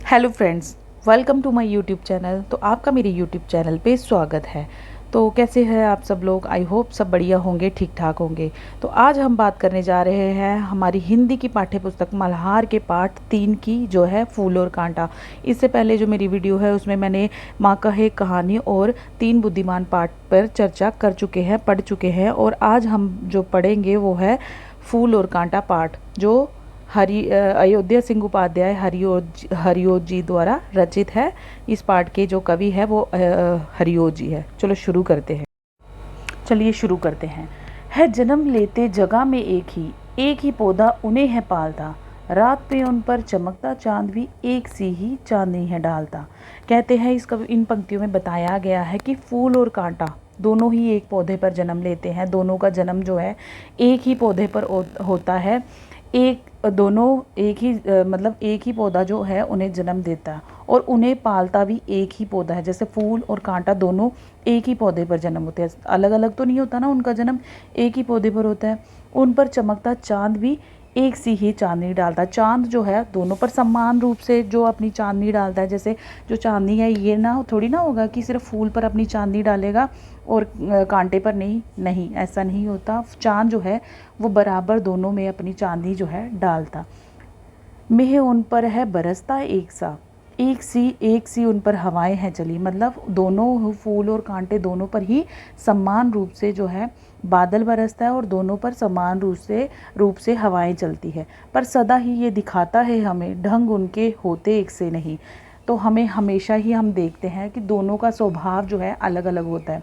Hello friends, welcome to my YouTube channel. तो आपका मेरे यूट्यूब चैनल पे स्वागत है। तो कैसे हैं आप सब लोग? आई होप सब बढ़िया होंगे, ठीक ठाक होंगे। तो आज हम बात करने जा रहे हैं हमारी हिंदी की पाठ्य पुस्तक मल्हार के पाठ 3 की, जो है फूल और कांटा। इससे पहले जो मेरी वीडियो है उसमें मैंने माँ कहे कहानी और 3 बुद्धिमान पाठ पर चर्चा कर चुके हैं, पढ़ चुके हैं। और आज हम जो पढ़ेंगे वो है फूल और कांटा पाठ, जो अयोध्या सिंह उपाध्याय हरिओज जी द्वारा रचित है। इस पाठ के जो कवि है वो हरिओज जी है। चलो शुरू करते हैं। चलिए शुरू करते हैं। है जन्म लेते जगह में एक ही पौधा उन्हें है पालता, रात पे उन पर चमकता चांद भी एक सी ही चांदनी है डालता। कहते हैं इन पंक्तियों में बताया गया है कि फूल और कांटा दोनों ही एक पौधे पर जन्म लेते हैं। दोनों का जन्म जो है एक ही पौधे पर होता है। दोनों एक ही मतलब एक ही पौधा जो है उन्हें जन्म देता है और उन्हें पालता भी एक ही पौधा है। जैसे फूल और कांटा दोनों एक ही पौधे पर जन्म होते हैं, अलग अलग तो नहीं होता ना, उनका जन्म एक ही पौधे पर होता है। उन पर चमकता चांद भी एक सी ही चांदनी डालता है। चांद जो है दोनों पर समान रूप से जो अपनी चांदनी डालता है। जैसे जो चांदनी है ये ना थोड़ी ना होगा कि सिर्फ फूल पर अपनी चांदनी डालेगा और कांटे पर नहीं, नहीं ऐसा नहीं होता। चांद जो है वो बराबर दोनों में अपनी चांदनी जो है डालता। मेह उन पर है बरसता एक सी उन पर हवाएं हैं चली। मतलब दोनों फूल और कांटे दोनों पर ही समान रूप से जो है बादल बरसता है और दोनों पर समान रूप से हवाएं चलती है। पर सदा ही ये दिखाता है हमें ढंग उनके होते एक से नहीं। तो हमें हमेशा ही हम देखते हैं कि दोनों का स्वभाव जो है अलग अलग होता है।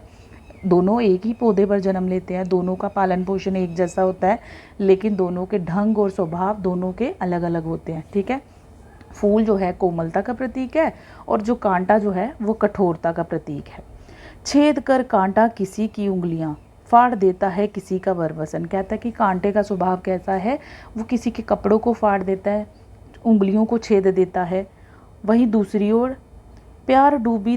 दोनों एक ही पौधे पर जन्म लेते हैं, दोनों का पालन पोषण एक जैसा होता है, लेकिन दोनों के ढंग और स्वभाव दोनों के अलग अलग होते हैं। ठीक है। फूल जो है कोमलता का प्रतीक है और जो कांटा जो है वो कठोरता का प्रतीक है। छेद कर कांटा किसी की उंगलियां, फाड़ देता है किसी का वरवसन। कहता है कि कांटे का स्वभाव कैसा है, वो किसी के कपड़ों को फाड़ देता है, उंगलियों को छेद देता है। वहीं दूसरी ओर प्यार डूबी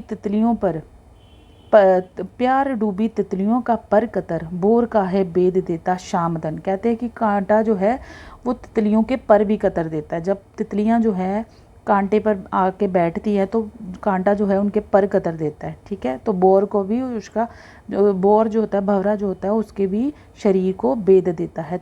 तितलियों का पर कतर, बोर का है बेद देता शामदन। कहते हैं कि कांटा जो है वो तितलियों के पर भी कतर देता है। जब तितलियां जो है कांटे पर आके बैठती है तो कांटा जो है उनके पर कतर देता है। ठीक है। तो बोर को भी उसका बोर जो होता है, भंवरा जो होता है, उसके भी शरीर को बेद देता है,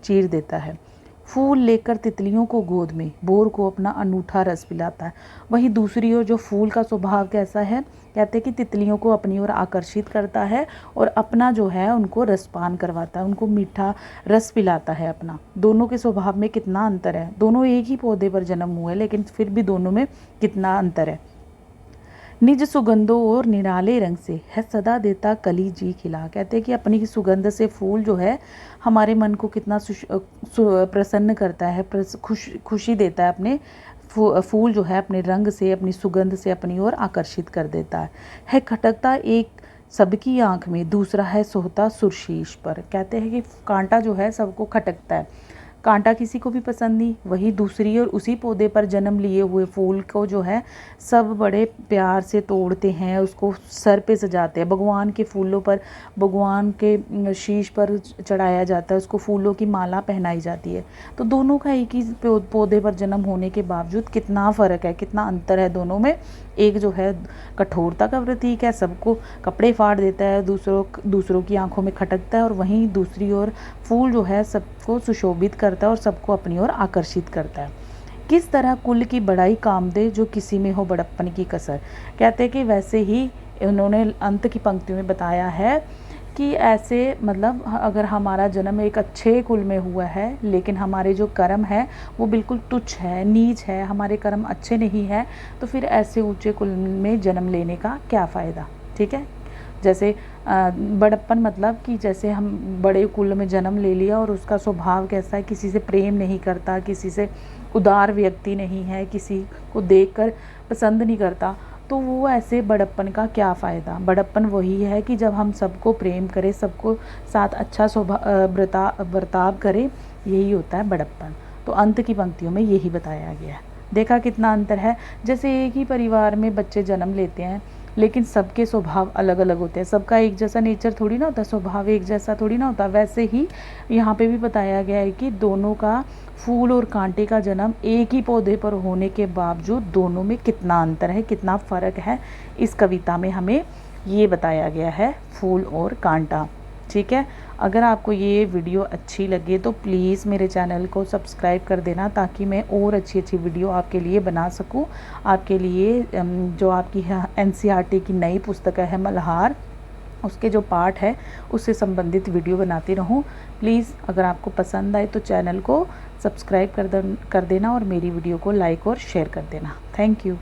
चीर देता है। फूल लेकर तितलियों को गोद में, बोर को अपना अनूठा रस पिलाता है। वहीं दूसरी ओर जो फूल का स्वभाव कैसा है, कहते हैं कि तितलियों को अपनी ओर आकर्षित करता है और अपना जो है उनको रसपान करवाता है, उनको मीठा रस पिलाता है अपना। दोनों के स्वभाव में कितना अंतर है। दोनों एक ही पौधे पर जन्म हुए लेकिन फिर भी दोनों में कितना अंतर है। निज सुगंधों और निराले रंग से है सदा देता कली जी खिला। कहते हैं कि अपनी सुगंध से फूल जो है हमारे मन को कितना प्रसन्न करता है, खुशी देता है। अपने फूल जो है अपने रंग से, अपनी सुगंध से अपनी ओर आकर्षित कर देता है। खटकता एक सबकी आंख में, दूसरा है सोहता सुरशीश पर। कहते हैं कि कांटा जो है सबको खटकता है, कांटा किसी को भी पसंद नहीं। वही दूसरी और उसी पौधे पर जन्म लिए हुए फूल को जो है सब बड़े प्यार से तोड़ते हैं, उसको सर पे सजाते हैं। भगवान के फूलों पर, भगवान के शीश पर चढ़ाया जाता है, उसको फूलों की माला पहनाई जाती है। तो दोनों का एक ही पौधे पर जन्म होने के बावजूद कितना फ़र्क है, कितना अंतर है दोनों में। एक जो है कठोरता का प्रतीक है, सबको कपड़े फाड़ देता है, दूसरों की आंखों में खटकता है। और वहीं दूसरी ओर फूल जो है सबको सुशोभित करता है और सबको अपनी ओर आकर्षित करता है। किस तरह कुल की बड़ाई काम दे जो किसी में हो बड़प्पन की कसर। कहते हैं कि वैसे ही उन्होंने अंत की पंक्तियों में बताया है कि ऐसे मतलब अगर हमारा जन्म एक अच्छे कुल में हुआ है लेकिन हमारे जो कर्म है वो बिल्कुल तुच्छ है, नीच है, हमारे कर्म अच्छे नहीं है, तो फिर ऐसे ऊंचे कुल में जन्म लेने का क्या फ़ायदा। ठीक है। जैसे बड़प्पन मतलब कि जैसे हम बड़े कुल में जन्म ले लिया और उसका स्वभाव कैसा है, किसी से प्रेम नहीं करता, किसी से उदार व्यक्ति नहीं है, किसी को देखकर पसंद नहीं करता, तो वो ऐसे बड़प्पन का क्या फ़ायदा। बड़प्पन वही है कि जब हम सबको प्रेम करें, सबको साथ अच्छा बर्ताव करें, यही होता है बड़प्पन। तो अंत की पंक्तियों में यही बताया गया है। देखा कितना अंतर है। जैसे एक ही परिवार में बच्चे जन्म लेते हैं लेकिन सबके स्वभाव अलग अलग होते हैं, सबका एक जैसा नेचर थोड़ी ना होता, स्वभाव एक जैसा थोड़ी ना होता। वैसे ही यहाँ पे भी बताया गया है कि दोनों का फूल और कांटे का जन्म एक ही पौधे पर होने के बावजूद दोनों में कितना अंतर है, कितना फ़र्क है, इस कविता में हमें ये बताया गया है, फूल और कांटा। ठीक है, अगर आपको ये वीडियो अच्छी लगे तो प्लीज़ मेरे चैनल को सब्सक्राइब कर देना, ताकि मैं और अच्छी अच्छी वीडियो आपके लिए बना सकूं। आपके लिए जो आपकी NCERT की नई पुस्तक है मल्हार, उसके जो पार्ट है उससे संबंधित वीडियो बनाती रहूं। प्लीज़ अगर आपको पसंद आए तो चैनल को सब्सक्राइब कर देना और मेरी वीडियो को लाइक और शेयर कर देना। Thank you.